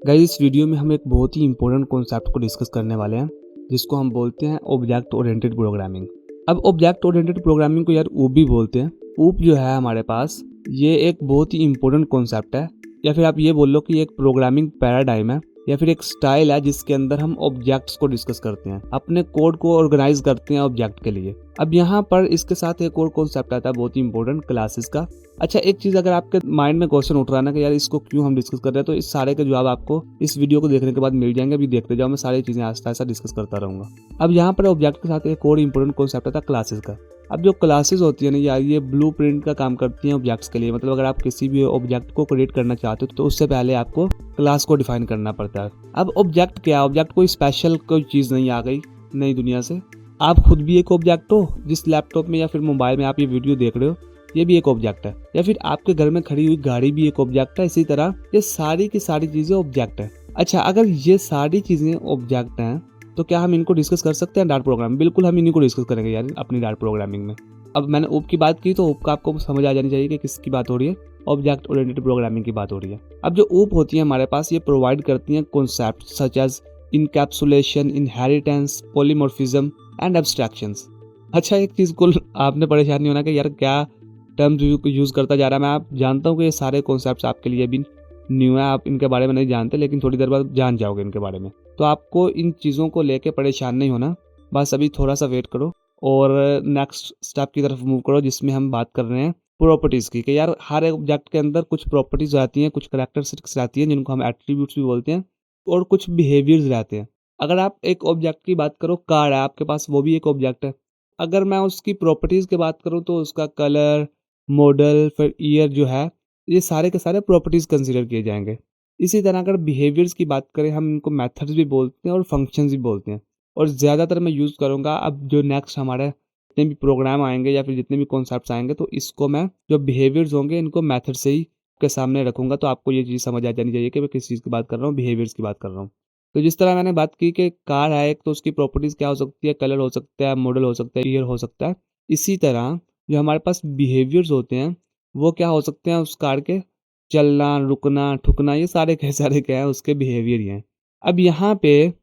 Guys इस video में हम एक बहुत ही इंपॉर्टेंट कॉन्सेप्ट को डिस्कस करने वाले हैं जिसको हम बोलते हैं ऑब्जेक्ट ओरिएंटेड प्रोग्रामिंग। अब ऑब्जेक्ट ओरिएंटेड प्रोग्रामिंग को यार ऊप भी बोलते हैं। ऊप जो है हमारे पास ये एक बहुत ही इंपॉर्टेंट कॉन्सेप्ट है, या फिर आप ये बोल लो कि एक प्रोग्रामिंग पैराडाइम है, या फिर एक स्टाइल है जिसके अंदर हम ऑब्जेक्ट्स को डिस्कस करते हैं, अपने कोड को ऑर्गेनाइज करते हैं ऑब्जेक्ट के लिए। अब यहाँ पर इसके साथ एक और कॉन्सेप्ट आता है बहुत ही इंपॉर्टेंट, क्लासेस का। अच्छा, एक चीज अगर आपके माइंड में क्वेश्चन उठ रहा है ना कि यार इसको क्यों हम डिस्कस कर रहे हैं, तो इस सारे के जवाब आपको इस वीडियो को देखने के बाद मिल जाएंगे। अभी देखते जाओ, मैं सारी चीजें आस्ता आस्ता डिस्कस करता रहूंगा। अब यहाँ पर ऑब्जेक्ट के साथ एक और इंपॉर्टेंट कॉन्सेप्ट आता है क्लासेस का। अब जो क्लासेस होती है ना यार, ये ब्लूप्रिंट का काम करती हैं ऑब्जेक्ट्स के लिए। मतलब अगर आप किसी भी ऑब्जेक्ट को क्रिएट करना चाहते हो तो उससे पहले आपको क्लास को डिफाइन करना पड़ता है। अब ऑब्जेक्ट क्या है? ऑब्जेक्ट कोई स्पेशल कोई चीज नहीं आ गई नई दुनिया से। आप खुद भी एक ऑब्जेक्ट हो। जिस लैपटॉप में या फिर मोबाइल में आप ये वीडियो देख रहे हो, ये भी एक ऑब्जेक्ट है। या फिर आपके घर में खड़ी हुई गाड़ी भी एक ऑब्जेक्ट है। इसी तरह ये सारी की सारी चीजें ऑब्जेक्ट है। अच्छा, अगर ये सारी चीजें ऑब्जेक्ट हैं तो क्या हम इनको डिस्कस कर सकते हैं डार्ट प्रोग्रामिंग? बिल्कुल, हम इन्हीं को डिस्कस करेंगे यार अपनी डार्ट प्रोग्रामिंग में। अब मैंने ऊप की बात की तो ऊप का आपको समझ आ जानी चाहिए कि किसकी बात हो रही है। ऑब्जेक्ट ओरिएंटेड प्रोग्रामिंग की बात हो रही है। अब जो ऊप होती है हमारे पास, ये प्रोवाइड करती हैं concept such as encapsulation, inheritance, polymorphism and abstractions. अच्छा, एक चीज को आपने परेशान नहीं होना कि यार क्या टर्म्स यूज करता जा रहा है। मैं आप जानता हूँ कि ये सारे कॉन्सेप्ट्स आपके लिए भी न्यू है, आप इनके बारे में नहीं जानते, लेकिन थोड़ी देर बाद जान जाओगे इनके बारे में। तो आपको इन चीज़ों को लेके परेशान नहीं होना। बस अभी थोड़ा सा वेट करो और नेक्स्ट स्टेप की तरफ मूव करो, जिसमें हम बात कर रहे हैं प्रॉपर्टीज़ की। कि यार हर एक ऑब्जेक्ट के अंदर कुछ प्रॉपर्टीज रहती हैं, कुछ कैरेक्टरिस्टिक्स रहती हैं जिनको हम एट्रीब्यूट्स भी बोलते हैं, और कुछ बिहेवियर्स रहते हैं। अगर आप एक ऑब्जेक्ट की बात करो, कार है आपके पास, वो भी एक ऑब्जेक्ट है। अगर मैं उसकी प्रॉपर्टीज़ की बात करूँ तो उसका कलर, मॉडल, फिर ईयर जो है, ये सारे के सारे प्रॉपर्टीज कंसीडर किए जाएंगे। इसी तरह अगर बिहेवियर्स की बात करें, हम इनको मेथड्स भी बोलते हैं और फंक्शंस भी बोलते हैं। और ज़्यादातर मैं यूज़ करूँगा अब जो नेक्स्ट हमारे जितने भी प्रोग्राम आएंगे या फिर जितने भी कॉन्सेप्ट्स आएंगे, तो इसको मैं जो बिहेवियर्स होंगे इनको मेथड से ही के सामने रखूंगा। तो आपको ये चीज़ समझ आ जानी चाहिए कि मैं किस चीज़ की बात कर रहा हूँ, बिहेवियर्स की बात कर रहा हूँ। तो जिस तरह मैंने बात की कि कार है एक, तो उसकी प्रॉपर्टीज़ क्या हो सकती है? कलर हो सकता है, मॉडल हो सकता है, ईयर हो सकता है। इसी तरह जो हमारे पास बिहेवियर्स होते हैं वो क्या हो सकते हैं उस कार के? चलना, रुकना, ठुकना, ये सारे के सारे क्या है? उसके बिहेवियर ही हैं। अब यहाँ पे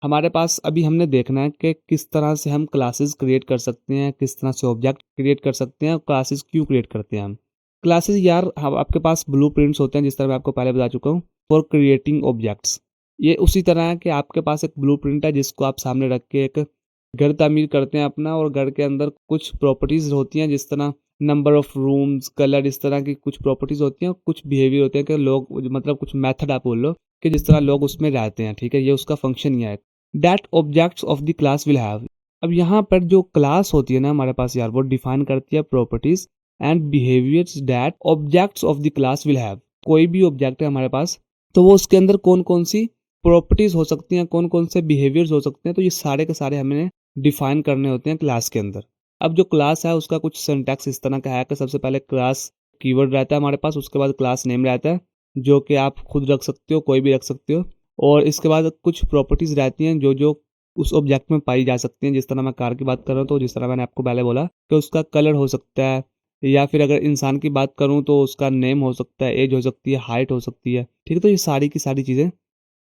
हमारे पास अभी हमने देखना है कि किस तरह से हम क्लासेस क्रिएट कर सकते हैं, किस तरह से ऑब्जेक्ट क्रिएट कर सकते हैं, और क्लासेस क्यों क्रिएट करते हैं हम। क्लासेस यार आपके पास ब्लूप्रिंट्स होते हैं, जिस तरह मैं आपको पहले बता चुका हूँ, फॉर क्रिएटिंग ऑब्जेक्ट्स। ये उसी तरह है कि आपके पास एक ब्लूप्रिंट है जिसको आप सामने रख के एक घर तामीर करते हैं अपना, और घर के अंदर कुछ प्रॉपर्टीज होती हैं जिस तरह नंबर ऑफ रूम्स, कलर, इस तरह की कुछ प्रॉपर्टीज होती हैं। और कुछ बिहेवियर होते हैं कि लोग, मतलब कुछ मेथड आप बोल लो कि जिस तरह लोग उसमें रहते हैं। ठीक है, ये उसका फंक्शन ही है that objects of the class will have. अब यहाँ पर जो क्लास होती है ना हमारे पास यार, वो डिफाइन करती है properties and behaviours that objects of the class will have. कोई भी ऑब्जेक्ट है हमारे पास, तो वो उसके अंदर कौन कौन सी प्रॉपर्टीज हो सकती हैं, कौन कौन से बिहेवियर्स हो सकते हैं, तो ये सारे के सारे हमें डिफाइन करने होते हैं क्लास के अंदर। अब जो क्लास है उसका कुछ सिंटैक्स इस तरह का है कि सबसे पहले क्लास कीवर्ड रहता है हमारे पास, उसके बाद क्लास नेम रहता है जो कि आप खुद रख सकते हो, कोई भी रख सकते हो। और इसके बाद कुछ प्रॉपर्टीज रहती हैं जो जो उस ऑब्जेक्ट में पाई जा सकती हैं। जिस तरह मैं कार की बात कर रहा हूँ, तो जिस तरह मैंने आपको पहले बोला कि उसका कलर हो सकता है, या फिर अगर इंसान की बात करूँ तो उसका नेम हो सकता है, एज हो सकती है, हाइट हो सकती है। ठीक है, तो ये सारी की सारी चीज़ें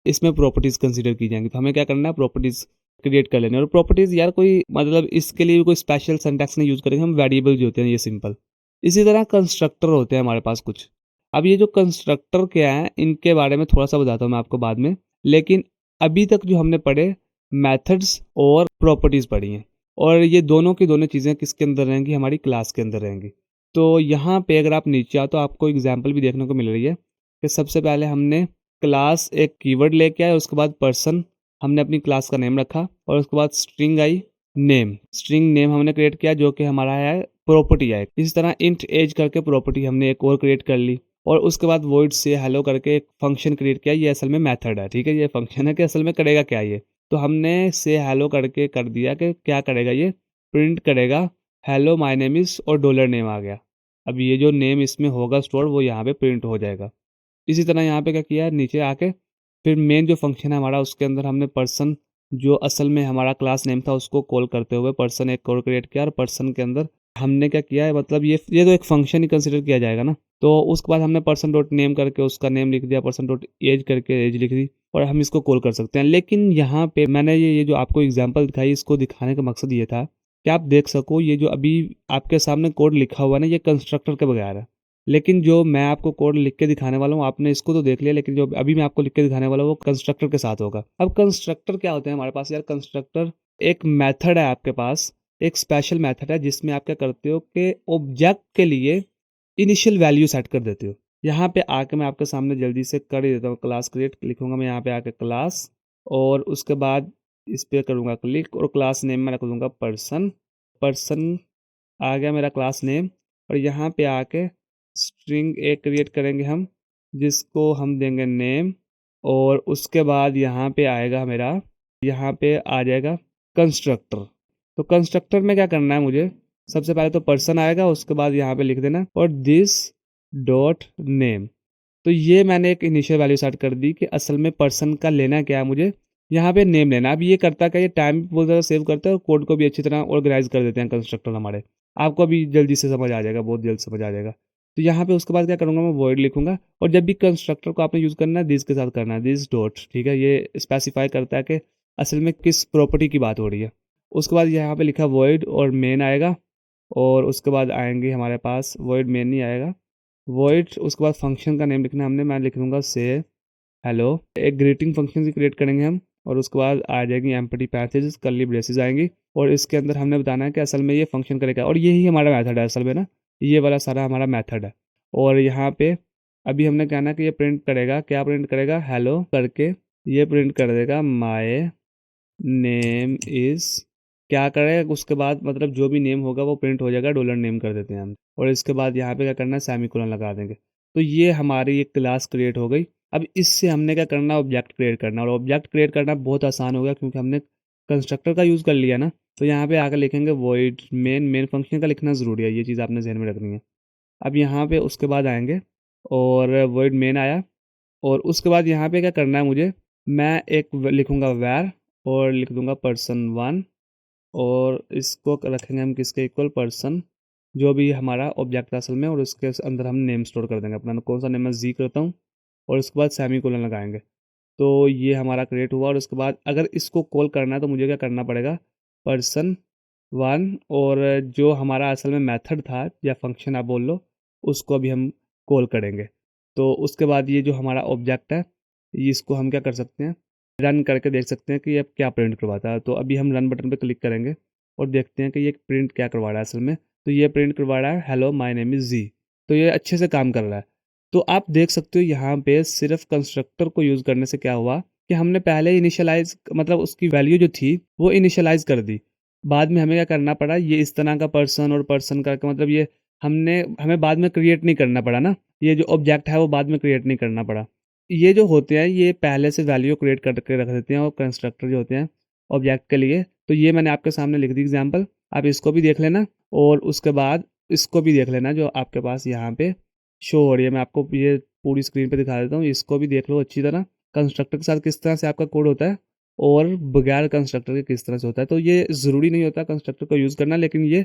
इसमें प्रॉपर्टीज कंसीडर की जाएंगी। तो हमें क्या करना है? प्रॉपर्टीज क्रिएट कर लेने। और प्रॉपर्टीज यार कोई, मतलब इसके लिए कोई स्पेशल सिंटैक्स नहीं यूज करेंगे हम, वेरिएबल जो होते हैं ये सिंपल। इसी तरह कंस्ट्रक्टर होते हैं हमारे पास कुछ। अब ये जो कंस्ट्रक्टर क्या है, इनके बारे में थोड़ा सा बताता हूँ मैं आपको बाद में। लेकिन अभी तक जो हमने पढ़े, मेथड्स और प्रॉपर्टीज पढ़ी हैं, और ये दोनों की दोनों चीज़ें किसके अंदर रहेंगी? हमारी क्लास के अंदर रहेंगी। तो यहाँ पे अगर आप नीचे आओ तो आपको एग्जाम्पल भी देखने को मिल रही है कि सबसे पहले हमने क्लास एक कीवर्ड लेके आए, उसके बाद पर्सन हमने अपनी क्लास का नेम रखा, और उसके बाद string I name. String name हमने क्रिएट किया जो कि हमारा है प्रॉपर्टी है। इसी तरह इंट एज करके प्रॉपर्टी हमने एक और क्रिएट कर ली, और उसके बाद वॉइड से हेलो करके एक फंक्शन क्रिएट किया। ये असल में मेथड है। ठीक है, ये फंक्शन है कि असल में करेगा क्या ये, तो हमने से हेलो करके कर दिया कि क्या करेगा, ये प्रिंट करेगा हेलो माय नेम इज, और डॉलर नेम आ गया। अब ये जो नेम इसमें होगा स्टोर, वो यहाँ पे प्रिंट हो जाएगा। इसी तरह यहाँ पे क्या किया है, नीचे आके फिर मेन जो फंक्शन है हमारा, उसके अंदर हमने पर्सन, जो असल में हमारा क्लास नेम था, उसको कॉल करते हुए पर्सन एक और क्रिएट किया, और पर्सन के अंदर हमने क्या किया है, मतलब ये तो एक फंक्शन ही कंसिडर किया जाएगा ना। तो उसके बाद हमने पर्सन डॉट नेम करके उसका नेम लिख दिया, पर्सन डॉट एज करके एज लिख दी, और हम इसको कॉल कर सकते हैं। लेकिन यहाँ पे मैंने ये जो आपको एग्जांपल दिखाई, इसको दिखाने का मकसद ये था कि आप देख सको ये जो अभी आपके सामने कोड लिखा हुआ है ना, ये कंस्ट्रक्टर के बगैर है। लेकिन जो मैं आपको कोड लिख के दिखाने वाला हूँ, आपने इसको तो देख लिया, लेकिन जो अभी मैं आपको लिख के दिखाने वाला हूँ वो कंस्ट्रक्टर के साथ होगा। अब कंस्ट्रक्टर क्या होते हैं हमारे पास यार? कंस्ट्रक्टर एक मेथड है आपके पास, एक स्पेशल मेथड है जिसमें आप क्या करते हो कि ऑब्जेक्ट के लिए इनिशियल वैल्यू सेट कर देते हो। यहाँ पे आके मैं आपके सामने जल्दी से कर ही देता हूँ। क्लास क्रिएट लिखूंगा मैं यहाँ पे आके क्लास, और उसके बाद इस पे करूँगा क्लिक, और क्लास नेम में रख दूंगा पर्सन। पर्सन आ गया मेरा क्लास नेम, और यहाँ पे आके स्ट्रिंग एक क्रिएट करेंगे हम, जिसको हम देंगे नेम, और उसके बाद यहाँ पे आएगा मेरा, यहाँ पे आ जाएगा कंस्ट्रक्टर। तो कंस्ट्रक्टर में क्या करना है मुझे? सबसे पहले तो पर्सन आएगा, उसके बाद यहाँ पे लिख देना और दिस डॉट नेम। तो ये मैंने एक इनिशियल वैल्यू सेट कर दी कि असल में पर्सन का लेना क्या है मुझे, यहाँ पे नेम लेना। अब ये करता क्या, ये टाइम बहुत ज़्यादा सेव करता है और कोड को भी अच्छी तरह ऑर्गेनाइज कर देते हैं कंस्ट्रक्टर हमारे। आपको अभी जल्दी से समझ आ जाएगा, बहुत जल्द समझ आ जाएगा। तो यहाँ पे उसके बाद क्या करूँगा, मैं वॉइड लिखूंगा, और जब भी कंस्ट्रक्टर को आपने यूज़ करना है दिस के साथ करना है, दिस डॉट, ठीक है। ये स्पेसिफाई करता है कि असल में किस प्रॉपर्टी की बात हो रही है। उसके बाद यहाँ पे लिखा वॉइड और मेन आएगा, और उसके बाद आएंगे हमारे पास वॉइड मेन नहीं आएगा, वॉइड उसके बाद फंक्शन का नेम लिखना है हमने। मैं लिख दूंगा से हेलो। एक ग्रीटिंग फंक्शन की क्रिएट करेंगे हम, और उसके बाद आ जाएगी एम्प्टी पैसेज, कर्ली ब्रेसेस आएंगी, और इसके अंदर हमने बताना है कि असल में ये फंक्शन करेगा, और यही हमारा मेथड है असल में ना, ये वाला सारा हमारा मेथड है। और यहाँ पे अभी हमने कहना है कि ये प्रिंट करेगा, क्या प्रिंट करेगा, हेलो करके ये प्रिंट कर देगा माय नेम इज़, क्या करेगा उसके बाद, मतलब जो भी नेम होगा वो प्रिंट हो जाएगा, डॉलर नेम कर देते हैं हम, और इसके बाद यहाँ पे क्या करना है, सेमीकोलन लगा देंगे। तो ये हमारी एक क्लास क्रिएट हो गई। अब इससे हमने क्या करना है, ऑब्जेक्ट क्रिएट करना, और ऑब्जेक्ट क्रिएट करना बहुत आसान हो गया क्योंकि हमने कंस्ट्रक्टर का यूज़ कर लिया ना। तो यहाँ पे आकर लिखेंगे वॉइड मेन, मेन फंक्शन का लिखना ज़रूरी है, ये चीज़ आपने ध्यान में रखनी है। अब यहाँ पे उसके बाद आएंगे, और वॉइड मेन आया, और उसके बाद यहाँ पे क्या करना है मुझे, मैं एक लिखूंगा वैर, और लिख दूंगा पर्सन वन, और इसको रखेंगे हम किसके इक्वल, पर्सन जो भी हमारा ऑब्जेक्ट है असल में, और उसके अंदर हम नेम स्टोर कर देंगे अपना, कौन सा नेम मैं जी करता हूँ, और उसके बाद सेमी कोलन लगाएंगे। तो ये हमारा क्रिएट हुआ, और उसके बाद अगर इसको कॉल करना है तो मुझे क्या करना पड़ेगा, पर्सन वन, और जो हमारा असल में मेथड था या फंक्शन आप बोल लो, उसको अभी हम कॉल करेंगे। तो उसके बाद ये जो हमारा ऑब्जेक्ट है, इसको हम क्या कर सकते हैं, रन करके देख सकते हैं कि ये क्या प्रिंट करवाता है। तो अभी हम रन बटन पे क्लिक करेंगे और देखते हैं कि ये प्रिंट क्या करवा रहा है असल में। तो ये प्रिंट करवा रहा है हेलो माय नेम इज़ जी। तो ये अच्छे से काम कर रहा है। तो आप देख सकते हो यहाँ पे सिर्फ कंस्ट्रक्टर को यूज़ करने से क्या हुआ कि हमने पहले इनिशियलाइज, मतलब उसकी वैल्यू जो थी वो इनिशियलाइज कर दी। बाद में हमें क्या करना पड़ा, ये इस तरह का पर्सन और पर्सन का मतलब ये हमें बाद में क्रिएट नहीं करना पड़ा ना, ये जो ऑब्जेक्ट है वो बाद में क्रिएट नहीं करना पड़ा। ये जो होते हैं ये पहले से वैल्यू क्रिएट करके रख देते हैं, और कंस्ट्रक्टर जो होते हैं ऑब्जेक्ट के लिए। तो ये मैंने आपके सामने लिख दी एग्जांपल, आप इसको भी देख लेना, और उसके बाद इसको भी देख लेना जो आपके पास यहाँ पे शो हो रही है। मैं आपको ये पूरी स्क्रीन पे दिखा देता हूँ, इसको भी देख लो अच्छी तरह, कंस्ट्रक्टर के साथ किस तरह से आपका कोड होता है और बगैर कंस्ट्रक्टर के किस तरह से होता है। तो ये ज़रूरी नहीं होता कंस्ट्रक्टर को यूज़ करना, लेकिन ये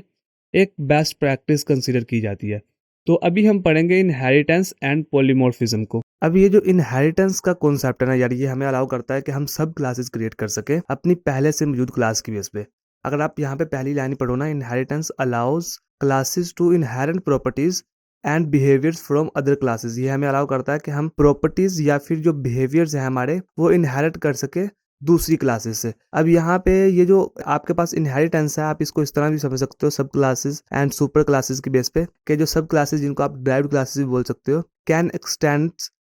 एक बेस्ट प्रैक्टिस कंसीडर की जाती है। तो अभी हम पढ़ेंगे इनहेरिटेंस एंड पॉलीमॉर्फिज्म को। अब ये जो इनहेरिटेंस का कॉन्सेप्ट है ना यार, ये हमें अलाउ करता है कि हम सब क्लासेस क्रिएट कर सके अपनी पहले से मौजूद क्लास की बेस पे। अगर आप यहाँ पे पहली लाइन पढ़ो ना, inheritance allows classes to inherent properties and behaviours from other classes. ये हमें अलाउ करता है कि हम प्रॉपर्टीज या फिर जो बिहेवियर्स हैं हमारे वो इनहेरिट कर सके दूसरी क्लासेस से। अब यहाँ पे ये जो आपके पास इनहेरिटेंस है, आप इसको इस तरह भी समझ सकते हो सब क्लासेस एंड सुपर क्लासेस की बेस पे, कि जो सब क्लासेस जिनको आप ड्राइव्ड क्लासेस भी बोल सकते हो, can extend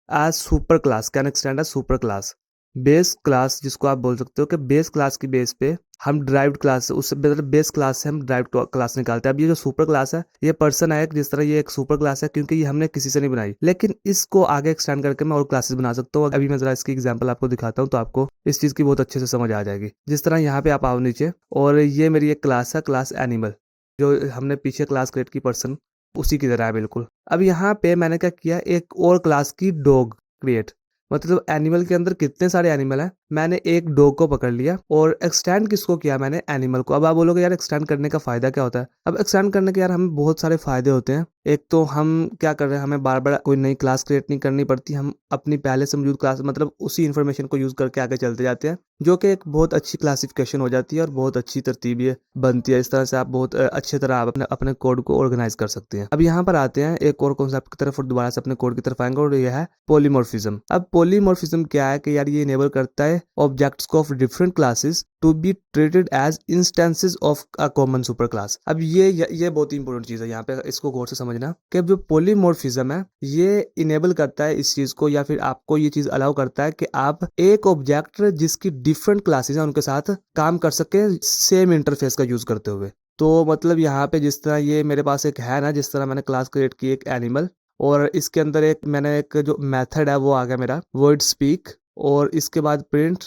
as super class, can extend as super class. Base class जिसको आप बोल सकते हो कि बेस क्लास की बेस पे हम ड्राइव्ड क्लास, उससे मतलब बेस क्लास से हम ड्राइव्ड क्लास निकालते हैं। अब ये जो सुपर क्लास है, ये पर्सन है जिस तरह ये एक सुपर क्लास है क्योंकि ये हमने किसी से नहीं बनाई, लेकिन इसको आगे एक्सटेंड करके मैं और क्लासेस बना सकता हूँ। अभी मैं जरा इसकी एग्जांपल आपको दिखाता हूँ तो आपको इस चीज की बहुत अच्छे से समझ आ जाएगी। जिस तरह यहाँ पे आप आओ नीचे, और ये मेरी एक क्लास है, क्लास एनिमल, जो हमने पीछे क्लास क्रिएट की पर्सन, उसी की तरह है बिल्कुल। अब यहाँ पे मैंने क्या किया, एक और क्लास की डॉग क्रिएट, मतलब एनिमल के अंदर कितने सारे एनिमल हैं मैंने एक डॉग को पकड़ लिया और एक्सटेंड किसको किया मैंने, एनिमल को। अब आप बोलोगे यार एक्सटेंड करने का फ़ायदा क्या होता है? अब एक्सटेंड करने के यार हमें बहुत सारे फ़ायदे होते हैं। एक तो हम क्या कर रहे हैं, हमें बार-बार कोई नई क्लास क्रिएट नहीं करनी पड़ती, हम अपनी पहले से मौजूद क्लास मतलब उसी इन्फॉर्मेशन को यूज़ करके आगे चलते जाते हैं, जो कि एक बहुत अच्छी क्लासिफ़िकेशन हो जाती है और बहुत अच्छी तरतीब ये बनती है। इस तरह से आप बहुत अच्छी तरह आप अपने कोड को ऑर्गेनाइज़ कर सकते हैं। अब यहाँ पर आते हैं एक और कॉन्सेप्ट की तरफ और दोबारा से अपने कोड की तरफ आएँगे और ये है पॉलीमॉर्फिज्म। अब पॉलीमॉर्फिज्म क्या है कि यार ये इनेबल करता है ऑब्जेक्ट्स को of different classes to be treated as instances of a common super class. अब ये बहुत ही इंपॉर्टेंट चीज़ है, यहाँ पे इसको गौर से समझना कि जो पॉलीमॉर्फिज्म है ये इनेबल करता है इस चीज़ को, या फिर आपको ये चीज़ अलाउ करता है कि आप एक ऑब्जेक्ट जिसकी डिफरेंट क्लासेस हैं उनके साथ काम कर सके सेम इंटरफेस का यूज़ करते हुए। तो मतलब यहाँ पे जिस तरह ये मेरे पास एक है ना, जिस तरह मैंने क्लास क्रिएट की एक एनिमल, और इसके अंदर मैंने एक जो मेथड है वो आ गया मेरा वर्ड स्पीक, और इसके बाद print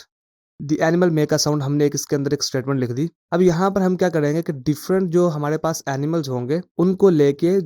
the animal make a sound, हमने एक इसके अंदर एक स्टेटमेंट लिख दी। अब यहाँ पर हम क्या करेंगे कि डिफरेंट जो हमारे पास एनिमल्स होंगे उनको लेके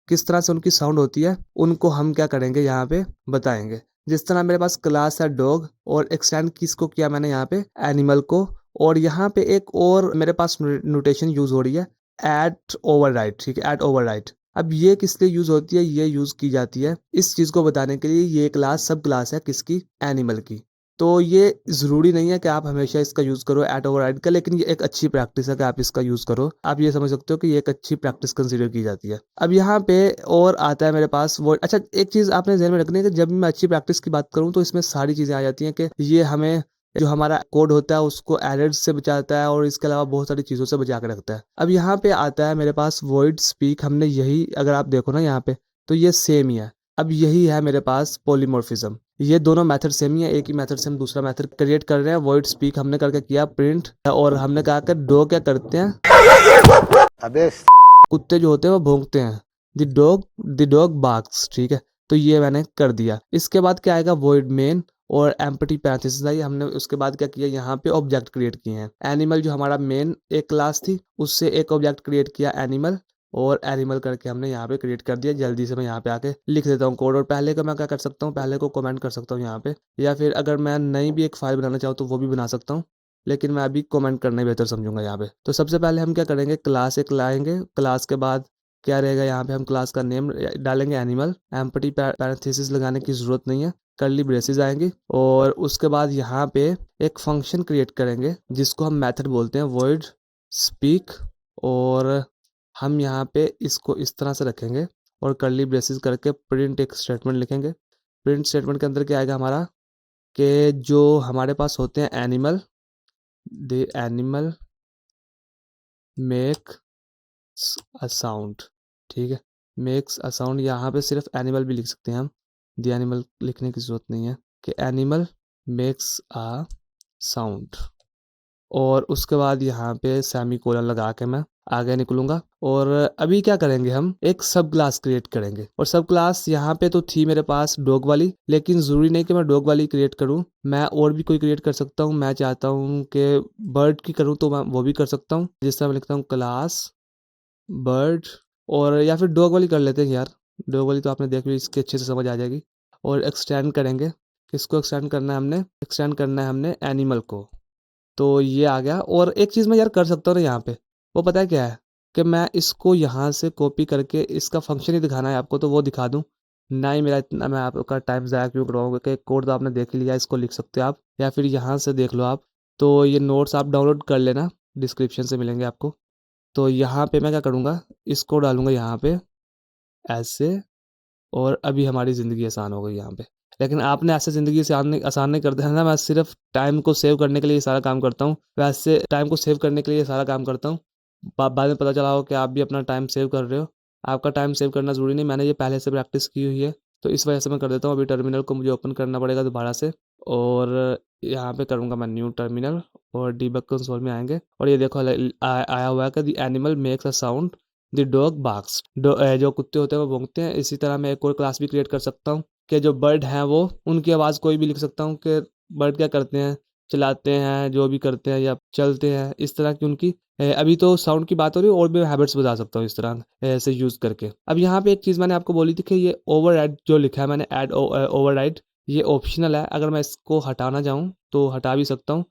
किस तरह से उनकी साउंड होती है उनको हम क्या करेंगे यहाँ पे बताएंगे। जिस तरह मेरे पास क्लास है डॉग और एक्सटेंड किसको किया मैंने यहाँ पे, एनिमल को, और यहाँ पे एक और मेरे पास नोटेशन यूज हो रही है एट ओवरराइड, ठीक है, एट ओवरराइड। अब ये किस लिए यूज होती है, ये यूज की जाती है इस चीज को बताने के लिए ये क्लास सब क्लास है किसकी, एनिमल की। तो ये ज़रूरी नहीं है कि आप हमेशा इसका यूज़ करो एट ओवरराइड का, लेकिन ये एक अच्छी प्रैक्टिस है कि आप इसका यूज़ करो। आप ये समझ सकते हो कि ये एक अच्छी प्रैक्टिस कंसीडर की जाती है। अब यहाँ पे और आता है मेरे पास वो, अच्छा एक चीज़ आपने ज़हन में रखनी है कि जब मैं अच्छी प्रैक्टिस की बात करूँ तो इसमें सारी चीज़ें आ जाती हैं कि ये हमें जो हमारा कोड होता है उसको एरर्स से बचाता है और इसके अलावा बहुत सारी चीज़ों से बचा के रखता है। अब यहाँ पे आता है मेरे पास वॉइड स्पीक, हमने यही अगर आप देखो ना यहाँ पे तो ये सेम ही है। अब यही है मेरे पास पॉलीमॉर्फिज्म, ये दोनों मेथड सेम ही है, एक ही मेथड से हम दूसरा मेथड क्रिएट कर रहे हैं। वर्ड स्पीक हमने करके किया प्रिंट, और हमने कहा कि डॉग क्या करते हैं, अबे कुत्ते जो होते हैं वो भौंकते हैं, द डॉग बार्क्स, ठीक है। तो ये मैंने कर दिया। इसके बाद क्या आएगा, वॉइड मेन और एम्प्टी पैरेंथेसिस आई, हमने उसके बाद क्या किया, यहाँ पे ऑब्जेक्ट क्रिएट किए हैं। एनिमल जो हमारा मेन एक क्लास थी उससे एक ऑब्जेक्ट क्रिएट किया एनिमल, और एनिमल करके हमने यहाँ पे क्रिएट कर दिया। जल्दी से मैं यहाँ पे आके लिख देता हूँ कोड, और पहले का मैं क्या कर सकता हूँ, पहले को कमेंट कर सकता हूँ यहाँ पे, या फिर अगर मैं नई भी एक फाइल बनाना चाहूँ तो वो भी बना सकता हूँ, लेकिन मैं अभी कमेंट करना ही बेहतर समझूंगा यहाँ पे। तो सबसे पहले हम क्या करेंगे, क्लास एक लाएंगे, क्लास के बाद क्या रहेगा, यहाँ पे हम क्लास का नेम डालेंगे एनिमल, एम्प्टी पैरेंथेसिस लगाने की जरूरत नहीं है, कर्ली ब्रेसेस आएंगी, और उसके बाद यहाँ पे एक फंक्शन क्रिएट करेंगे जिसको हम मेथड बोलते हैं वॉइड स्पीक, और हम यहाँ पे इसको इस तरह से रखेंगे और कर्ली ब्रेसेस करके प्रिंट एक स्टेटमेंट लिखेंगे। प्रिंट स्टेटमेंट के अंदर क्या आएगा हमारा, कि जो हमारे पास होते हैं animal, the animal make a sound, ठीक है, मेक्स अ साउंड, यहाँ पे सिर्फ एनिमल भी लिख सकते हैं हम, द एनिमल लिखने की ज़रूरत नहीं है, कि एनिमल मेक्स अ साउंड, और उसके बाद यहाँ पे सेमी कोलन लगा के मैं आगे निकलूंगा। और अभी क्या करेंगे, हम एक सब क्लास क्रिएट करेंगे, और सब क्लास यहाँ पे तो थी मेरे पास डॉग वाली, लेकिन ज़रूरी नहीं कि मैं डॉग वाली क्रिएट करूँ, मैं और भी कोई क्रिएट कर सकता हूँ। मैं चाहता हूँ कि बर्ड की करूँ तो मैं वो भी कर सकता हूँ, जिस तरह मैं लिखता हूँ क्लास बर्ड, और या फिर डॉग वाली कर लेते हैं यार, डॉग वाली तो आपने देख ली, इसके अच्छे से समझ आ जाएगी। और एक्सटेंड करेंगे, किसको एक्सटेंड करना है, हमने एक्सटेंड करना है हमने एनिमल को। तो ये आ गया। और एक चीज़ मैं यार कर सकता हूँ ना यहाँ पे, वो पता है क्या है, कि मैं इसको यहाँ से कॉपी करके इसका फंक्शन ही दिखाना है आपको तो वो दिखा दूँ, ना ही मेरा इतना मैं आपका टाइम ज़ाया क्यों करवाऊँगा, कि कोड तो आपने देख ही लिया, इसको लिख सकते हो आप, या फिर यहाँ से देख लो आप। तो ये नोट्स आप डाउनलोड कर लेना, डिस्क्रिप्शन से मिलेंगे आपको। तो यहाँ पे मैं क्या करूँगा, इसको डालूँगा यहाँ पे ऐसे, और अभी हमारी ज़िंदगी आसान हो गई यहाँ पे। लेकिन आपने ऐसे ज़िंदगी से आसान नहीं कर देना ना, मैं सिर्फ टाइम को सेव करने के लिए ये सारा काम करता हूँ। वैसे टाइम को सेव करने के लिए ये सारा काम करता हूँ। बाद में पता चला हो कि आप भी अपना टाइम सेव कर रहे हो। आपका टाइम सेव करना ज़रूरी नहीं, मैंने ये पहले से प्रैक्टिस की हुई है, तो इस वजह से मैं कर देता हूँ। अभी टर्मिनल को मुझे ओपन करना पड़ेगा दोबारा से, और यहाँ पे करूँगा मैं न्यू टर्मिनल, और डीबग कंसोल में आएँगे, और ये देखो आया हुआ है कि the animal makes a sound, the dog barks, जो कुत्ते होते हैं वो भौंकते हैं। इसी तरह मैं एक और क्लास भी क्रिएट कर सकता हूँ कि जो बर्ड हैं वो उनकी आवाज़ कोई भी लिख सकता हूँ, कि बर्ड क्या करते हैं, चलाते हैं, जो भी करते हैं, या चलते हैं, इस तरह की उनकी अभी तो साउंड की बात हो रही है, और भी हैबिट्स बता सकता हूँ इस तरह से यूज़ करके। अब यहाँ पे एक चीज़ मैंने आपको बोली थी कि ये ओवरराइड जो लिखा है मैंने, ऐड ओवरराइड, ये ऑप्शनल है, अगर मैं इसको हटाना चाहूँ तो हटा भी सकता हूँ,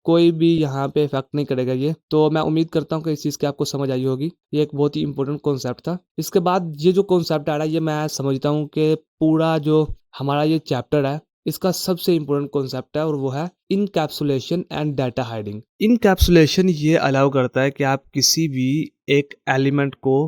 कोई भी यहाँ पे इफ़ेक्ट नहीं करेगा ये। तो मैं उम्मीद करता हूँ कि इस चीज़ की आपको समझ आई होगी। ये एक बहुत ही इम्पोर्टेंट कॉन्सेप्ट था। इसके बाद ये जो कॉन्सेप्ट आ रहा है, ये मैं समझता हूँ कि पूरा जो हमारा ये चैप्टर है, इसका सबसे इम्पोर्टेंट कॉन्सेप्ट है और वो है encapsulation and data hiding. Encapsulation ये अलाउ करता है कि आप किसी भी एक एलिमेंट को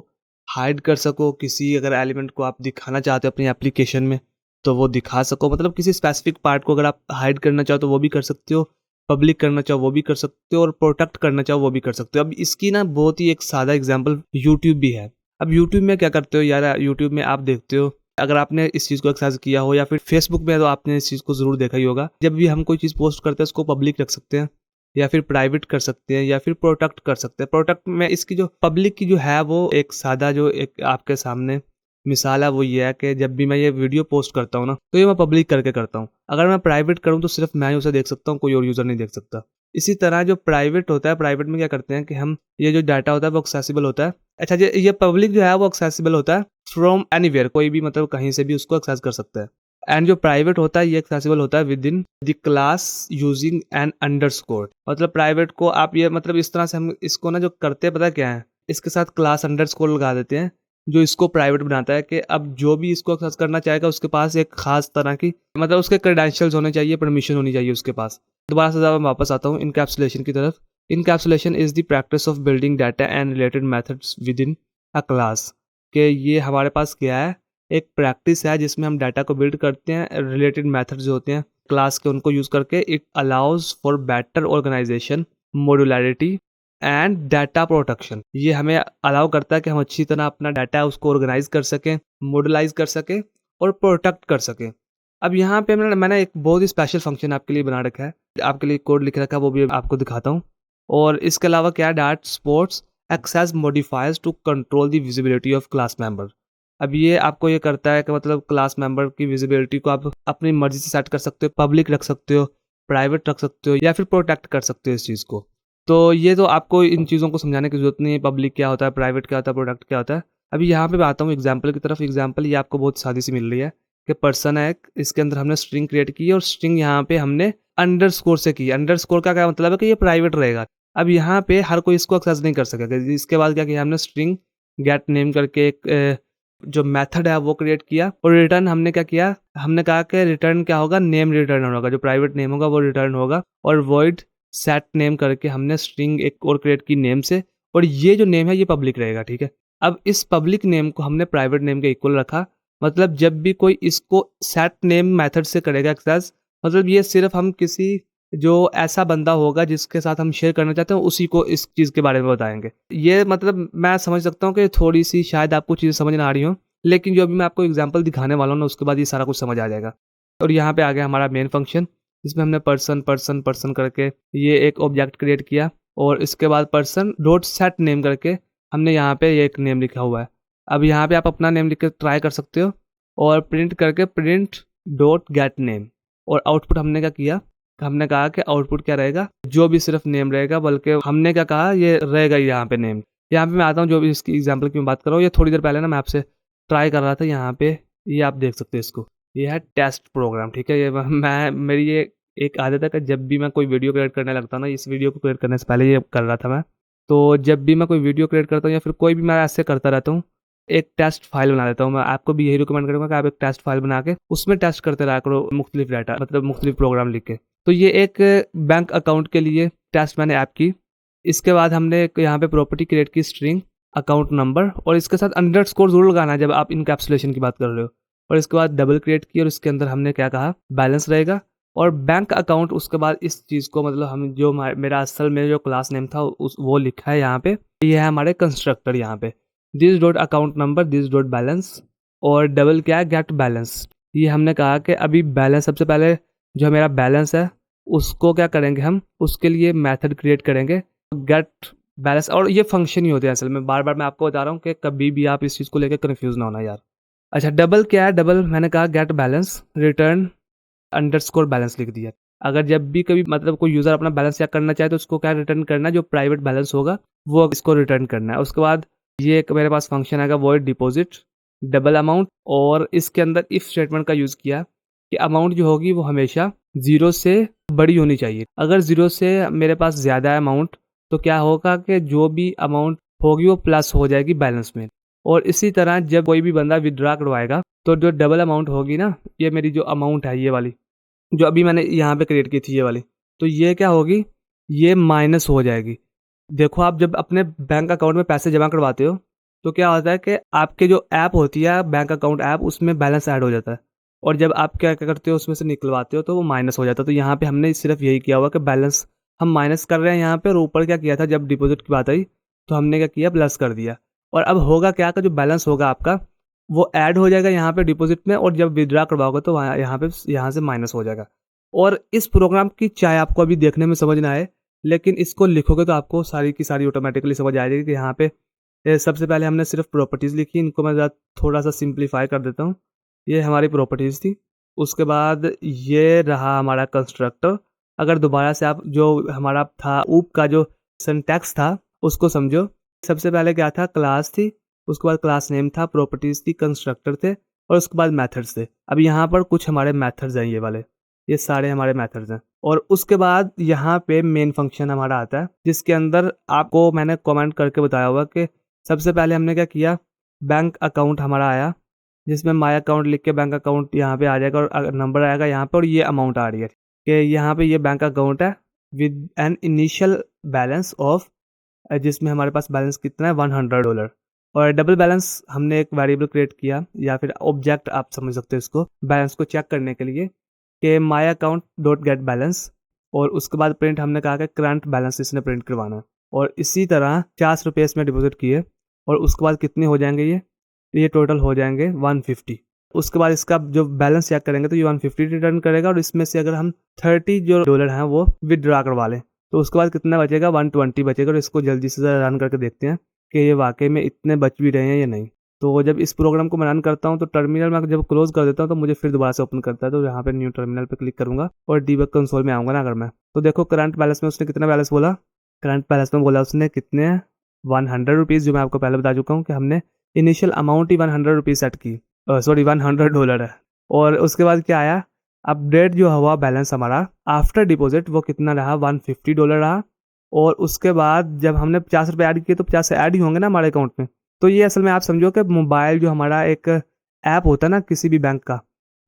हाइड कर सको, किसी अगर एलिमेंट को आप दिखाना चाहते हो अपनी एप्लीकेशन में, तो वो दिखा सको। मतलब किसी स्पेसिफिक पार्ट को अगर आप हाइड करना चाहो तो वो भी कर सकते हो, पब्लिक करना चाहो वो भी कर सकते हो और प्रोटेक्ट करना चाहो वो भी कर सकते हो। अब इसकी ना बहुत ही एक सादा एग्जांपल यूट्यूब भी है। अब यूट्यूब में क्या करते हो यार, यूट्यूब में आप देखते हो, अगर आपने इस चीज़ को एक्सरसाइज किया हो या फिर फेसबुक में, तो आपने इस चीज़ को ज़रूर देखा ही होगा। जब भी हम कोई चीज़ पोस्ट करते हैं उसको पब्लिक रख सकते हैं या फिर प्राइवेट कर सकते हैं या फिर प्रोटेक्ट कर सकते हैं। प्रोटेक्ट में इसकी जो पब्लिक की जो है वो एक सादा जो एक आपके सामने मिसाल है वो ये है कि जब भी मैं ये वीडियो पोस्ट करता हूँ ना, तो ये मैं पब्लिक करके करता हूँ। अगर मैं प्राइवेट करूँ तो सिर्फ मैं ही उसे देख सकता हूँ, कोई और यूज़र नहीं देख सकता। इसी तरह जो प्राइवेट होता है, प्राइवेट में क्या करते हैं कि हम ये जो डाटा होता है वो एक्सेसिबल होता है। अच्छा, ये पब्लिक जो है वो एक्सेसिबल होता है फ्रॉम एनीवेयर, कोई भी मतलब कहीं से भी उसको एक्सेस कर सकता है। एंड जो प्राइवेट होता है ये एक्सेसिबल होता है within the class using an underscore. मतलब प्राइवेट को आप ये मतलब इस तरह से हम इसको ना जो करते हैं पता क्या है, इसके साथ क्लास अंडरस्कोर लगा देते हैं जो इसको प्राइवेट बनाता है कि अब जो भी इसको एक्सेस करना चाहेगा उसके पास एक खास तरह की मतलब उसके क्रेडेंशियल्स होने चाहिए, परमिशन होनी चाहिए उसके पास। दोबारा से मैं वापस आता हूँ इनकैप्सुलेशन की तरफ। Encapsulation is the practice of building data and related methods with in a class. कि ये हमारे पास क्या है, एक प्रैक्टिस है जिसमें हम डाटा को बिल्ड करते हैं, रिलेटेड मेथड्स जो होते हैं क्लास के उनको यूज़ करके। It allows for better organisation, modularity and data protection. ये हमें अलाउ करता है कि हम अच्छी तरह अपना डाटा उसको ऑर्गेनाइज कर सकें, मॉडलाइज कर सकें और प्रोटेक्ट कर सकें। अब यहाँ पे मैंने एक बहुत ही स्पेशल फंक्शन आपके लिए बना रखा है, आपके लिए कोड लिख रखा है, वो भी आपको दिखाता हूँ। और इसके अलावा क्या है, that supports access modifiers to control the visibility of class member. अब ये आपको ये करता है कि मतलब क्लास मेंबर की विजिबिलिटी को आप अपनी मर्जी से सेट कर सकते हो, पब्लिक रख सकते हो, प्राइवेट रख सकते हो या फिर प्रोटेक्ट कर सकते हो इस चीज़ को। तो ये तो आपको इन चीज़ों को समझाने की ज़रूरत नहीं है, पब्लिक क्या होता है, प्राइवेट क्या होता है, प्रोडक्ट क्या होता है। अभी यहाँ पे मैं आता हूँ एग्जाम्पल की तरफ। एग्जाम्पल ये आपको बहुत सादी सी मिल रही है कि पर्सन है एक, इसके अंदर हमने स्ट्रिंग क्रिएट की और स्ट्रिंग यहाँ पे हमने अंडरस्कोर से की। अंडरस्कोर का क्या मतलब है कि ये प्राइवेट रहेगा। अब यहाँ पे हर कोई इसको एक्सेस नहीं कर सकेगा। इसके बाद क्या किया हमने, स्ट्रिंग गेट नेम करके एक जो मेथड है वो क्रिएट किया और रिटर्न हमने क्या किया, हमने कहा कि रिटर्न क्या होगा, नेम रिटर्न होगा, जो प्राइवेट नेम होगा वो रिटर्न होगा। और वॉइड सेट नेम करके हमने स्ट्रिंग एक और क्रिएट की नेम से, और ये जो नेम है ये पब्लिक रहेगा, ठीक है। अब इस पब्लिक नेम को हमने प्राइवेट नेम के इक्वल रखा। मतलब जब भी कोई इसको सेट नेम मेथड से करेगा एक्सेस, मतलब ये सिर्फ हम किसी जो ऐसा बंदा होगा जिसके साथ हम शेयर करना चाहते हैं उसी को इस चीज़ के बारे में बताएंगे। ये मतलब मैं समझ सकता हूँ कि थोड़ी सी शायद आपको चीज़ें समझ ना आ रही हो, लेकिन जो अभी मैं आपको एग्जांपल दिखाने वाला हूँ ना उसके बाद ये सारा कुछ समझ आ जाएगा। और यहाँ पे आ गया हमारा मेन फंक्शन, जिसमें हमने पर्सन पर्सन पर्सन करके ये एक ऑब्जेक्ट क्रिएट किया और इसके बाद पर्सन डॉट सेट नेम करके हमने यहाँ पे ये एक नेम लिखा हुआ है। अब यहाँ पे आप अपना नेम लिख के ट्राई कर सकते हो और प्रिंट करके प्रिंट डॉट गेट नेम। और आउटपुट हमने क्या किया, हमने कहा कि आउटपुट क्या रहेगा, जो भी सिर्फ नेम रहेगा, बल्कि हमने क्या कहा ये रहेगा यहाँ पे नेम। यहाँ पे मैं आता हूँ जो भी इसकी एग्जांपल की मैं बात कर रहा हूँ, ये थोड़ी देर पहले ना मैं आपसे ट्राई कर रहा था। यहाँ पे ये आप देख सकते हो इसको, ये है टेस्ट प्रोग्राम, ठीक है। ये मैं मेरी ये एक आदत है कि जब भी मैं कोई वीडियो क्रिएट करने लगता हूँ ना, इस वीडियो को क्रिएट करने से पहले ये कर रहा था मैं, तो जब भी मैं कोई वीडियो क्रिएट करता हूँ या फिर कोई भी मैं ऐसे करता रहता हूँ, एक टेस्ट फाइल बना लेता हूँ। मैं आपको भी यही रिकमेंड करूँगा कि आप एक टेस्ट फाइल बना के उसमें टेस्ट करते रहा करो, मुख्तलिफ डाटा मतलब मुख्तलिफ प्रोग्राम लिख के। तो ये एक बैंक अकाउंट के लिए टेस्ट मैंने ऐप की। इसके बाद हमने एक यहाँ पे प्रॉपर्टी क्रिएट की, स्ट्रिंग अकाउंट नंबर, और इसके साथ अंडरस्कोर जरूर लगाना है जब आप इनकैप्सुलेशन की बात कर रहे हो। और इसके बाद डबल क्रिएट की और इसके अंदर हमने क्या कहा, बैलेंस रहेगा और बैंक अकाउंट। उसके बाद इस चीज़ को मतलब हम जो मेरा असल में जो क्लास नेम था उस वो लिखा है यहाँ पे, ये है हमारे कंस्ट्रक्टर यहाँ पे, this dot account number this dot balance. और डबल क्या है, गेट बैलेंस। ये हमने कहा कि अभी बैलेंस, सबसे पहले जो मेरा बैलेंस है उसको क्या करेंगे हम, उसके लिए मेथड क्रिएट करेंगे गेट बैलेंस। और ये फंक्शन ही होते हैं असल में, बार बार मैं आपको बता रहा हूँ कि कभी भी आप इस चीज़ को लेकर कन्फ्यूज ना होना यार। अच्छा, डबल क्या है, डबल मैंने कहा get balance return underscore balance लिख दिया। अगर जब भी कभी मतलब कोई यूज़र अपना बैलेंस चेक करना चाहे तो उसको क्या रिटर्न करना है, जो प्राइवेट बैलेंस होगा वो इसको रिटर्न करना है। उसके बाद ये एक मेरे पास फंक्शन आएगा वॉइड डिपॉजिट डबल अमाउंट, और इसके अंदर इफ स्टेटमेंट का यूज़ किया कि अमाउंट जो होगी वो हमेशा 0 से बड़ी होनी चाहिए। अगर 0 से मेरे पास ज़्यादा है अमाउंट, तो क्या होगा कि जो भी अमाउंट होगी वो प्लस हो जाएगी बैलेंस में। और इसी तरह जब कोई भी बंदा विथड्रॉ करवाएगा, तो जो डबल अमाउंट होगी ना, ये मेरी जो अमाउंट है ये वाली, जो अभी मैंने यहाँ पे क्रिएट की थी ये वाली, तो ये क्या होगी, ये माइनस हो जाएगी। देखो आप जब अपने बैंक अकाउंट में पैसे जमा करवाते हो, तो क्या होता है कि आपके जो ऐप होती है बैंक अकाउंट ऐप, उसमें बैलेंस ऐड हो जाता है। और जब आप क्या क्या करते हो उसमें से निकलवाते हो तो वो माइनस हो जाता है। तो यहाँ पे हमने सिर्फ यही किया हुआ कि बैलेंस हम माइनस कर रहे हैं यहाँ पे, और ऊपर क्या किया था जब डिपॉजिट की बात आई तो हमने क्या किया, प्लस कर दिया। और अब होगा क्या कि जो बैलेंस होगा आपका वो ऐड हो जाएगा यहाँ पे डिपॉजिट में, और जब विथड्रॉ करवाओगे तो वहाँ यहाँ पे यहाँ से माइनस हो जाएगा। और इस प्रोग्राम की चाहे आपको अभी देखने में समझ ना आए, लेकिन इसको लिखोगे तो आपको सारी की सारी ऑटोमेटिकली समझ आ जाएगी कि यहाँ पे सबसे पहले हमने सिर्फ प्रॉपर्टीज़ लिखी। इनको मैं थोड़ा सा सिंप्लीफाई कर देता हूँ। ये हमारी प्रॉपर्टीज़ थी। उसके बाद ये रहा हमारा कंस्ट्रक्टर। अगर दोबारा से आप जो हमारा था ऊप का जो सिंटैक्स था उसको समझो। सबसे पहले क्या था, क्लास थी, उसके बाद क्लास नेम था, प्रॉपर्टीज़ थी, कंस्ट्रक्टर थे, और उसके बाद मेथड्स थे। अब यहाँ पर कुछ हमारे मेथड्स हैं ये वाले, ये सारे हमारे मेथड्स हैं। और उसके बाद यहाँ पे मेन फंक्शन हमारा आता है, जिसके अंदर आपको मैंने कमेंट करके बताया हुआ कि सबसे पहले हमने क्या किया, बैंक अकाउंट हमारा आया, जिसमें माय अकाउंट लिख के बैंक अकाउंट यहाँ पे आ जाएगा, और नंबर आएगा यहाँ पे, और ये अमाउंट आ रही है कि यहाँ पे ये बैंक अकाउंट है with an initial balance of, जिसमें हमारे पास बैलेंस कितना है, $100। और डबल बैलेंस हमने एक वेरिएबल क्रिएट किया, या फिर ऑब्जेक्ट आप समझ सकते हो इसको, बैलेंस को चेक करने के लिए, कि my account dot gate balance. और उसके बाद प्रिंट हमने कहा कि करंट बैलेंस इसने प्रिंट करवाना है। और इसी तरह 50 रुपये इसमें डिपॉजिट किए, और उसके बाद कितने हो जाएंगे ये टोटल हो जाएंगे 150। उसके बाद इसका जो बैलेंस चेक करेंगे तो ये 150 रिटर्न करेगा, और इसमें से अगर हम 30 जो डॉलर हैं वो विदड्रा करवा लें तो उसके बाद कितना बचेगा, 120 बचेगा। और इसको जल्दी से रन करके देखते हैं कि ये वाकई में इतने बच भी रहे हैं या नहीं। तो जब इस प्रोग्राम को मैं रन करता हूँ तो टर्मिनल में जब क्लोज कर देता हूँ तो मुझे फिर दोबारा से ओपन करता है। तो यहाँ पे न्यू टर्मिनल पे क्लिक करूंगा और डीबग कंसोल में आऊंगा ना अगर मैं, तो देखो करंट बैलेंस में उसने कितना बैलेंस बोला, करंट बैलेंस में बोला उसने कितने 100 रुपीज़, जो मैं आपको पहले बता चुका हूँ कि हमने इनिशियल अमाउंट ही 100 रुपीज़ सेट की, सॉरी $100 है। और उसके बाद क्या आया, अपडेट जो हुआ बैलेंस हमारा आफ्टर डिपॉजिट वो कितना रहा, $150 रहा। और उसके बाद जब हमने 50 रुपये ऐड किए तो 50 ऐड ही होंगे ना हमारे अकाउंट में। तो ये असल में आप समझो कि मोबाइल जो हमारा एक ऐप होता है ना किसी भी बैंक का,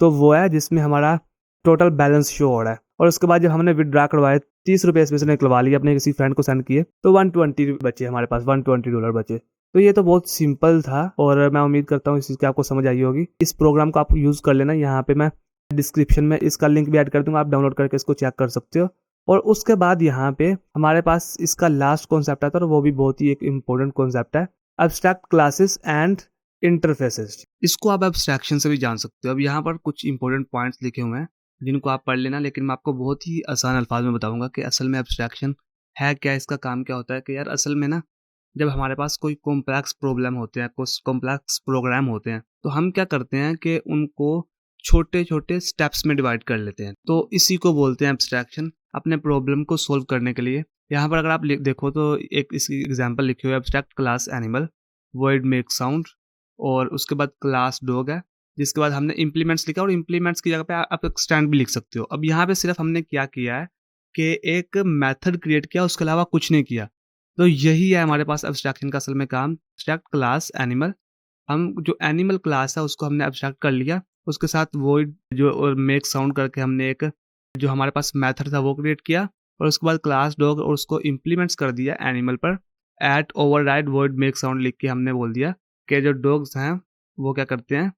तो वो है जिसमें हमारा टोटल बैलेंस शो हो रहा है। और उसके बाद जब हमने विदड्रा करवाए 30 रुपये इसमें से निकलवा लिए, अपने किसी फ्रेंड को सेंड किए, तो 120 बचे हमारे पास, $120 बचे। तो ये तो बहुत सिंपल था, और मैं उम्मीद करता हूँ इस चीज़ की आपको समझ आई होगी। इस प्रोग्राम को आप यूज़ कर लेना, यहाँ पे मैं डिस्क्रिप्शन में इसका लिंक भी ऐड कर दूंगा, आप डाउनलोड करके इसको चेक कर सकते हो। और उसके बाद यहाँ पे हमारे पास इसका लास्ट कॉन्सेप्ट आता है, और वो भी बहुत ही एक इम्पोर्टेंट कॉन्सेप्ट है, एब्स्ट्रैक्ट क्लासेस एंड इंटरफेसेस। इसको आप एब्स्ट्रैक्शन से भी जान सकते हो। अब यहाँ पर कुछ इंपॉर्टेंट पॉइंट्स लिखे हुए हैं जिनको आप पढ़ लेना, लेकिन मैं आपको बहुत ही आसान अल्फाज में बताऊंगा कि असल में एब्स्ट्रैक्शन है क्या, इसका काम क्या होता है। कि यार असल में ना जब हमारे पास कोई कॉम्प्लेक्स प्रॉब्लम होते हैं, कुछ कॉम्प्लेक्स प्रोग्राम होते हैं, तो हम क्या करते हैं कि उनको छोटे छोटे स्टेप्स में डिवाइड कर लेते हैं। तो इसी को बोलते हैं एब्स्ट्रैक्शन, अपने प्रॉब्लम को सोल्व करने के लिए। यहाँ पर अगर आप देखो तो एक इसकी एग्जांपल लिखी हुई है, abstract class animal word make sound, और उसके बाद क्लास डॉग है, जिसके बाद हमने इम्प्लीमेंट्स लिखा, और इम्प्लीमेंट्स की जगह पे आप एक्सटेंड भी लिख सकते हो। अब यहाँ पे सिर्फ हमने क्या किया है कि एक मेथड क्रिएट किया, उसके अलावा कुछ नहीं किया। तो यही है हमारे पास एब्स्ट्रैक्शन का असल में काम। एब्स्ट्रैक्ट क्लास एनिमल, हम जो एनिमल क्लास है उसको हमने एब्स्ट्रैक्ट कर लिया, उसके साथ वॉइड जो मेक साउंड करके हमने एक जो हमारे पास मेथड था वो क्रिएट किया, और उसके बाद क्लास डॉग, और उसको इम्प्लीमेंट्स कर दिया एनिमल पर। At override word make sound लिख के हमने बोल दिया कि जो डॉग्स हैं वो क्या करते हैं,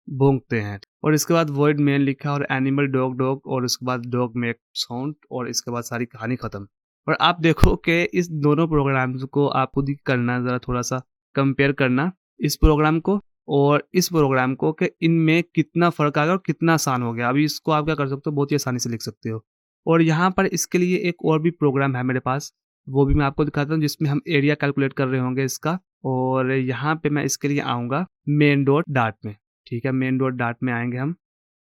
भौंकते हैं। और इसके बाद वर्ड मेन लिखा और एनिमल डॉग डॉग, और उसके बाद डॉग मेक साउंड, और इसके बाद सारी कहानी खत्म। और आप देखो कि इस दोनों प्रोग्राम्स को आप खुद ही करना, ज़रा थोड़ा सा कंपेयर करना इस प्रोग्राम को और इस प्रोग्राम को, कि इनमें कितना फ़र्क आ गया और कितना आसान हो गया। अभी इसको आप क्या कर सकते हो, बहुत ही आसानी से लिख सकते हो। और यहाँ पर इसके लिए एक और भी प्रोग्राम है मेरे पास, वो भी मैं आपको दिखाता हूँ, जिसमें हम एरिया कैलकुलेट कर रहे होंगे इसका। और यहाँ पे मैं इसके लिए आऊँगा मेन डॉट डार्ट में, ठीक है, मेन डॉट डार्ट में आएंगे हम,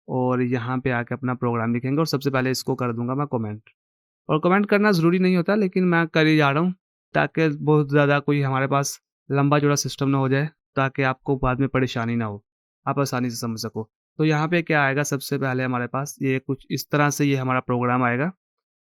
और यहाँ पे आके अपना प्रोग्राम लिखेंगे। और सबसे पहले इसको कर दूंगा मैं कमेंट। और कमेंट करना ज़रूरी नहीं होता, लेकिन मैं कर ही जा रहा हूँ ताकि बहुत ज़्यादा कोई हमारे पास लंबा चौड़ा सिस्टम ना हो जाए, ताकि आपको बाद में परेशानी ना हो, आप आसानी से समझ सको। तो यहाँ पे क्या आएगा, सबसे पहले हमारे पास ये कुछ इस तरह से ये हमारा प्रोग्राम आएगा।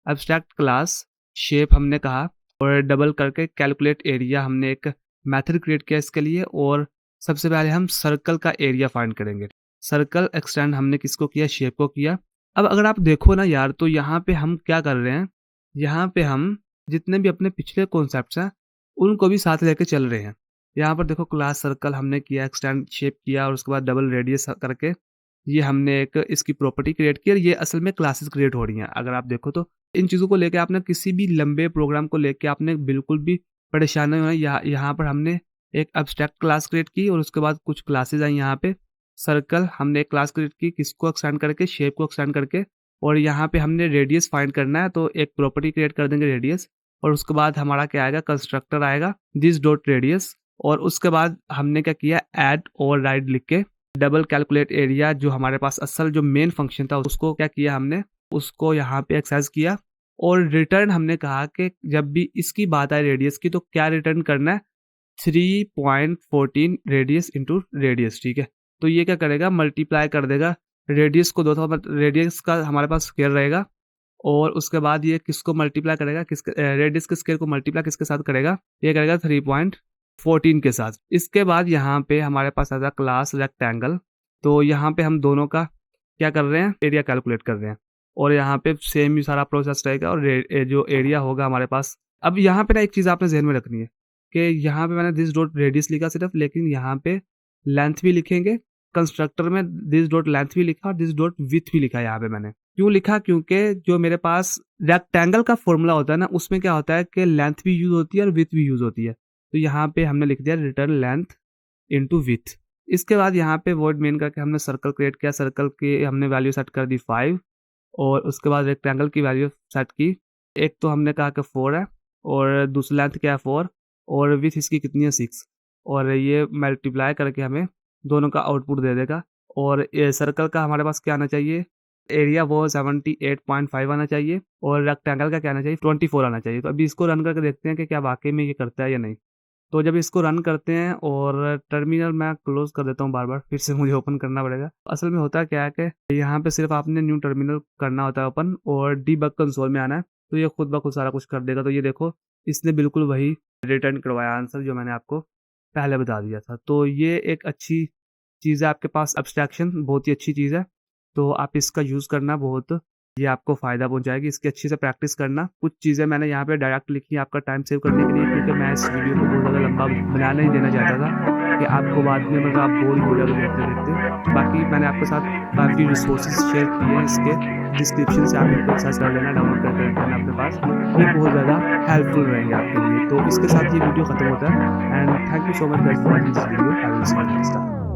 एब्स्ट्रैक्ट क्लास, शेप हमने कहा और डबल करके कैलकुलेट एरिया हमने एक मेथड क्रिएट किया इसके लिए। और सबसे पहले हम सर्कल का एरिया फाइंड करेंगे। सर्कल एक्सटेंड हमने किसको किया, शेप को किया। अब अगर आप देखो ना यार, तो यहाँ पे हम क्या कर रहे हैं, यहाँ पे हम जितने भी अपने पिछले कॉन्सेप्ट्स हैं उनको भी साथ लेके चल रहे हैं। यहाँ पर देखो क्लास सर्कल हमने किया, एक्सटेंड शेप किया और उसके बाद डबल रेडियस करके ये हमने एक इसकी प्रॉपर्टी क्रिएट की और ये असल में क्लासेस क्रिएट हो रही हैं। अगर आप देखो तो इन चीज़ों को लेके आपने किसी भी लंबे प्रोग्राम को लेके आपने बिल्कुल भी परेशान नहीं होना। यहाँ पर हमने एक एब्स्ट्रैक्ट क्लास क्रिएट की और उसके बाद कुछ क्लासेस आई यहाँ पे। सर्कल हमने एक क्लास क्रिएट की, किसको एक्सटेंड करके, शेप को एक्सटेंड करके। और यहाँ पे हमने रेडियस फाइंड करना है, तो एक प्रॉपर्टी क्रिएट कर देंगे रेडियस। और उसके बाद हमारा क्या आएगा, कंस्ट्रक्टर आएगा दिस डॉट रेडियस। और उसके बाद हमने क्या किया, ऐड और राइट लिख के डबल कैलकुलेट एरिया जो हमारे पास असल जो मेन फंक्शन था उसको क्या किया हमने, उसको यहाँ पे एक्सेस किया। और रिटर्न हमने कहा कि जब भी इसकी बात आए रेडियस की तो क्या रिटर्न करना है, 3.14 रेडियस इंटू रेडियस। ठीक है, तो ये क्या करेगा, मल्टीप्लाई कर देगा रेडियस को दो था, रेडियस का हमारे पास स्केयर रहेगा। और उसके बाद ये किसको मल्टीप्लाई करेगा, किसके रेडियस के स्केयर को मल्टीप्लाई किसके साथ करेगा, ये करेगा 3.14 के साथ। इसके बाद यहाँ पे हमारे पास आता है क्लास रेक्टेंगल। तो यहाँ पे हम दोनों का क्या कर रहे हैं, एरिया कैलकुलेट कर रहे हैं। और यहाँ पे सेम ही सारा प्रोसेस रहेगा और जो एरिया होगा हमारे पास। अब यहाँ पे ना एक चीज़ आपने ध्यान में रखनी है कि यहाँ पे मैंने दिस डॉट रेडियस लिखा सिर्फ, लेकिन यहाँ पे लेंथ भी लिखेंगे। कंस्ट्रक्टर में दिस डॉट लेंथ भी लिखा और दिस डॉट विथ भी लिखा यहाँ पे मैंने। क्यों लिखा, क्योंकि जो मेरे पास रेक्टेंगल का फॉर्मूला होता है ना, उसमें क्या होता है कि लेंथ भी यूज होती है और विथ भी यूज होती है। तो यहाँ पे हमने लिख दिया रिटर्न लेंथ इनटू विथ। इसके बाद यहाँ पे वॉइड मेन करके हमने सर्कल क्रिएट किया। सर्कल की हमने वैल्यू सेट कर दी 5 और उसके बाद रेक्टेंगल की वैल्यू सेट की। एक तो हमने कहा कि 4 है और दूसरी लेंथ क्या है 4 और विथ इसकी कितनी है 6। और ये मल्टीप्लाई करके हमें दोनों का आउटपुट दे देगा। और सर्कल का हमारे पास क्या आना चाहिए, एरिया वो 78.5 आना चाहिए और रेक्टेंगल का क्या आना चाहिए, 24 आना चाहिए। तो अभी इसको रन करके देखते हैं कि क्या वाकई में ये करता है या नहीं। तो जब इसको रन करते हैं और टर्मिनल मैं क्लोज कर देता हूँ बार बार, फिर से मुझे ओपन करना पड़ेगा। असल में होता क्या है कि यहाँ पे सिर्फ आपने न्यू टर्मिनल करना होता है ओपन और डीबग कंसोल में आना है, तो ये खुद ब खुद सारा कुछ कर देगा। तो ये देखो इसने बिल्कुल वही रिटर्न करवाया आंसर जो मैंने आपको पहले बता दिया था। तो ये एक अच्छी चीज़ है आपके पास, एब्स्ट्रैक्शन बहुत ही अच्छी चीज़ है। तो आप इसका यूज़ करना, बहुत ये आपको फ़ायदा पहुंचाएगी। इसकी अच्छी से प्रैक्टिस करना। कुछ चीज़ें मैंने यहाँ पे डायरेक्ट लिखी है आपका टाइम सेव करने के लिए, क्योंकि मैं इस वीडियो को बहुत ज़्यादा लंबा बना नहीं देना चाहता था कि आपको बाद में मतलब आप बोर हो जाओगे देखते देखते। बाकी मैंने आपके साथ काफ़ी रिसोर्सेज शेयर किए हैं, इसके डिस्क्रिप्शन से आप इनको एक्सेस कर लेना, डाउनलोड करके रखना अपने पास। ये बहुत ज़्यादा हेल्पफुल रहेंगे आपके लिए। तो इसके साथ ये वीडियो खत्म होता है and thank you so much guys for watching this video. I will see you next time.